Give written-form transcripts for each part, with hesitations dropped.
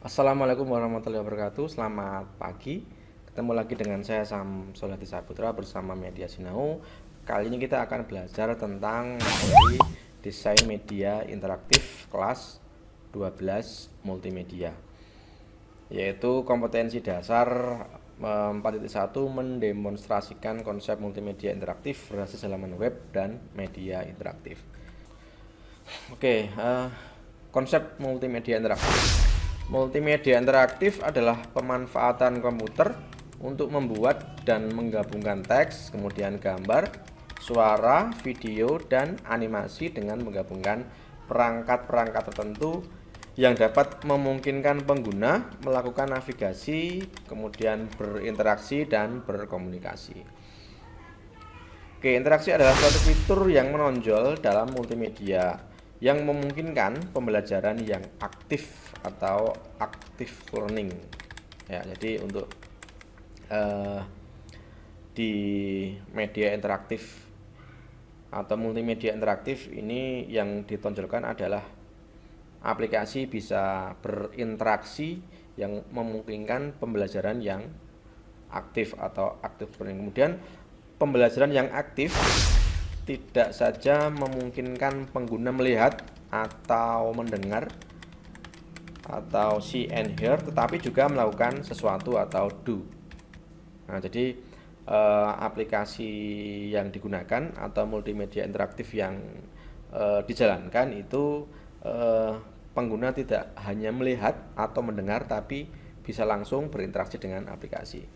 Assalamualaikum warahmatullahi wabarakatuh. Selamat pagi. Ketemu lagi dengan saya Samsulhadi Saputra bersama Media Sinau. Kali ini kita akan belajar tentang materi desain media interaktif kelas 12 multimedia, yaitu kompetensi dasar 4.1 mendemonstrasikan konsep multimedia interaktif berbasis halaman web dan media interaktif. Konsep multimedia interaktif. Multimedia interaktif adalah pemanfaatan komputer untuk membuat dan menggabungkan teks, kemudian gambar, suara, video, dan animasi dengan menggabungkan perangkat-perangkat tertentu yang dapat memungkinkan pengguna melakukan navigasi, kemudian berinteraksi dan berkomunikasi. Interaksi adalah suatu fitur yang menonjol dalam multimedia yang memungkinkan pembelajaran yang aktif atau active learning. Ya, jadi untuk di media interaktif atau multimedia interaktif ini yang ditonjolkan adalah aplikasi bisa berinteraksi yang memungkinkan pembelajaran yang aktif atau active learning. Kemudian pembelajaran yang aktif tidak saja memungkinkan pengguna melihat atau mendengar atau see and hear, tetapi juga melakukan sesuatu atau do. Nah, jadi aplikasi yang digunakan atau multimedia interaktif yang dijalankan itu pengguna tidak hanya melihat atau mendengar, tapi bisa langsung berinteraksi dengan aplikasi.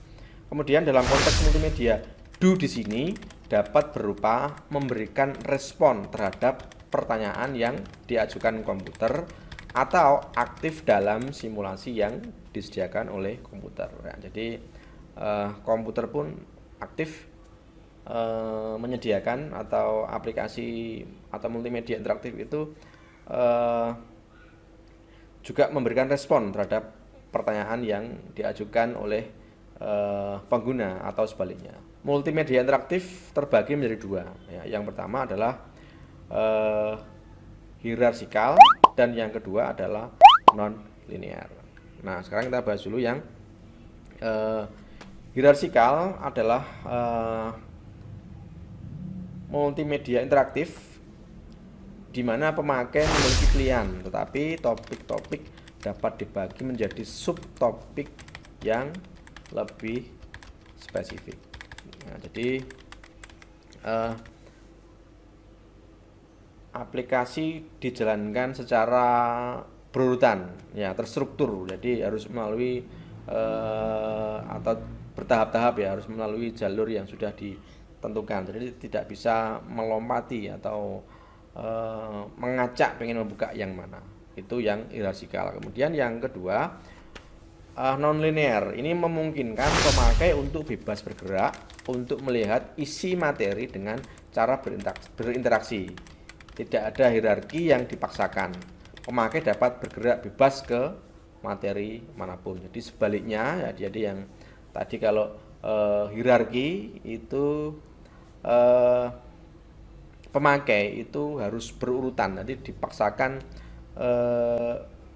Kemudian dalam konteks multimedia, do di sini dapat berupa memberikan respon terhadap pertanyaan yang diajukan komputer atau aktif dalam simulasi yang disediakan oleh komputer. Ya, jadi komputer pun aktif menyediakan atau aplikasi atau multimedia interaktif itu juga memberikan respon terhadap pertanyaan yang diajukan oleh pengguna atau sebaliknya. Multimedia interaktif terbagi menjadi dua. Ya, yang pertama adalah hierarkikal dan yang kedua adalah non-linear. Nah, sekarang kita bahas dulu yang hierarkikal adalah multimedia interaktif di mana pemakai memiliki pilihan, tetapi topik-topik dapat dibagi menjadi subtopik yang lebih spesifik. Nah, jadi aplikasi dijalankan secara berurutan, ya terstruktur. Jadi harus melalui atau bertahap-tahap, ya harus melalui jalur yang sudah ditentukan. Jadi tidak bisa melompati atau mengacak pengen membuka yang mana. Itu yang hierarkikal. Kemudian yang kedua, non-linear. Ini memungkinkan pemakai untuk bebas bergerak untuk melihat isi materi dengan cara berinteraksi. Tidak ada hierarki yang dipaksakan. Pemakai dapat bergerak bebas ke materi manapun. Jadi sebaliknya, ya, jadi yang tadi kalau hierarki itu pemakai itu harus berurutan, nanti dipaksakan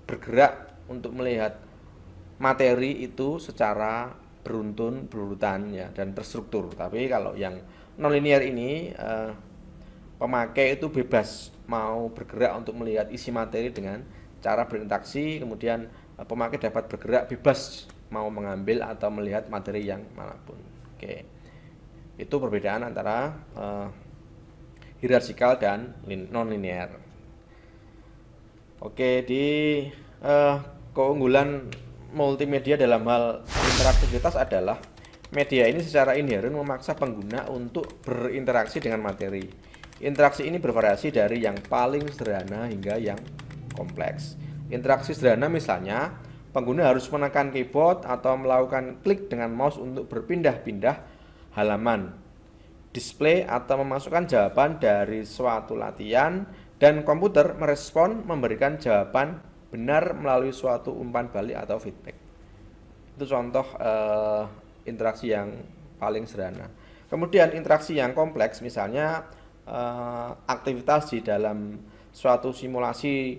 bergerak untuk melihat materi itu secara berurutan, ya, dan terstruktur. Tapi kalau yang nonlinear ini pemakai itu bebas mau bergerak untuk melihat isi materi dengan cara berinteraksi. Kemudian pemakai dapat bergerak bebas mau mengambil atau melihat materi yang manapun. Itu perbedaan antara hierarkikal dan nonlinear. Di keunggulan multimedia dalam hal interaktivitas adalah media ini secara inheren memaksa pengguna untuk berinteraksi dengan materi. Interaksi ini bervariasi dari yang paling sederhana hingga yang kompleks. Interaksi sederhana misalnya, pengguna harus menekan keyboard atau melakukan klik dengan mouse untuk berpindah-pindah halaman, display atau memasukkan jawaban dari suatu latihan, dan komputer merespon memberikan jawaban benar melalui suatu umpan balik atau feedback. Itu contoh interaksi yang paling sederhana. Kemudian interaksi yang kompleks, misalnya aktivitas di dalam suatu simulasi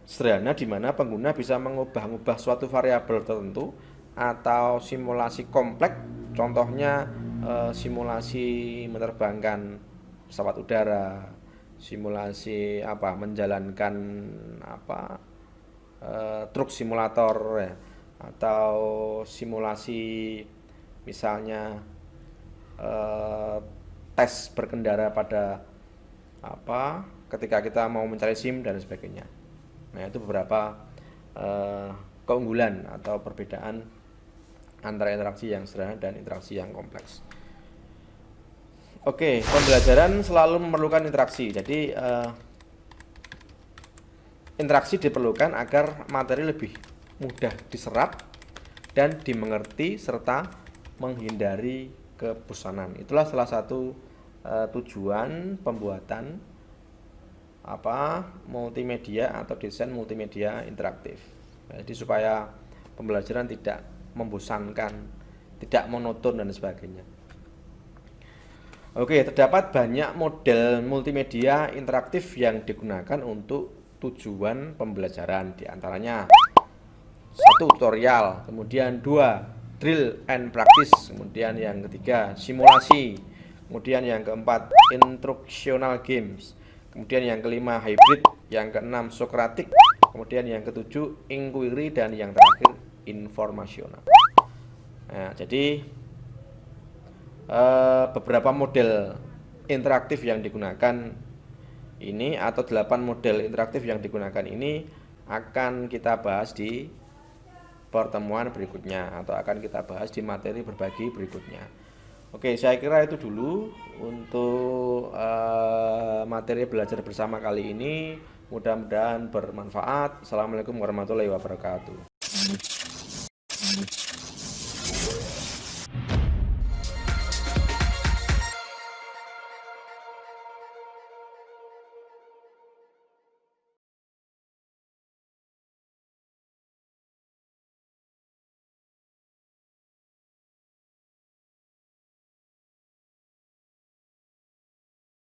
sederhana di mana pengguna bisa mengubah-ubah suatu variabel tertentu, atau simulasi kompleks, contohnya simulasi menerbangkan pesawat udara, simulasi menjalankan truk simulator ya, atau simulasi misalnya tes berkendara pada ketika kita mau mencari SIM dan sebagainya. Nah, itu beberapa keunggulan atau perbedaan antara interaksi yang sederhana dan interaksi yang kompleks. Oke, pembelajaran selalu memerlukan interaksi. Jadi interaksi diperlukan agar materi lebih mudah diserap dan dimengerti serta menghindari kebosanan. Itulah salah satu tujuan pembuatan multimedia atau desain multimedia interaktif. Jadi supaya pembelajaran tidak membosankan, tidak monoton dan sebagainya. Oke, terdapat banyak model multimedia interaktif yang digunakan untuk tujuan pembelajaran. Di antaranya 1. Tutorial, kemudian 2. Drill and practice, kemudian yang ketiga simulasi, kemudian yang keempat instructional games, kemudian yang kelima hybrid, yang keenam sokratik, kemudian yang ketujuh inquiry, dan yang terakhir informasional. Nah, jadi beberapa model interaktif yang digunakan ini, atau 8 model interaktif yang digunakan ini, akan kita bahas di pertemuan berikutnya, atau akan kita bahas di materi berbagi berikutnya. Oke, saya kira itu dulu untuk materi belajar bersama kali ini. Mudah-mudahan bermanfaat. Assalamualaikum warahmatullahi wabarakatuh.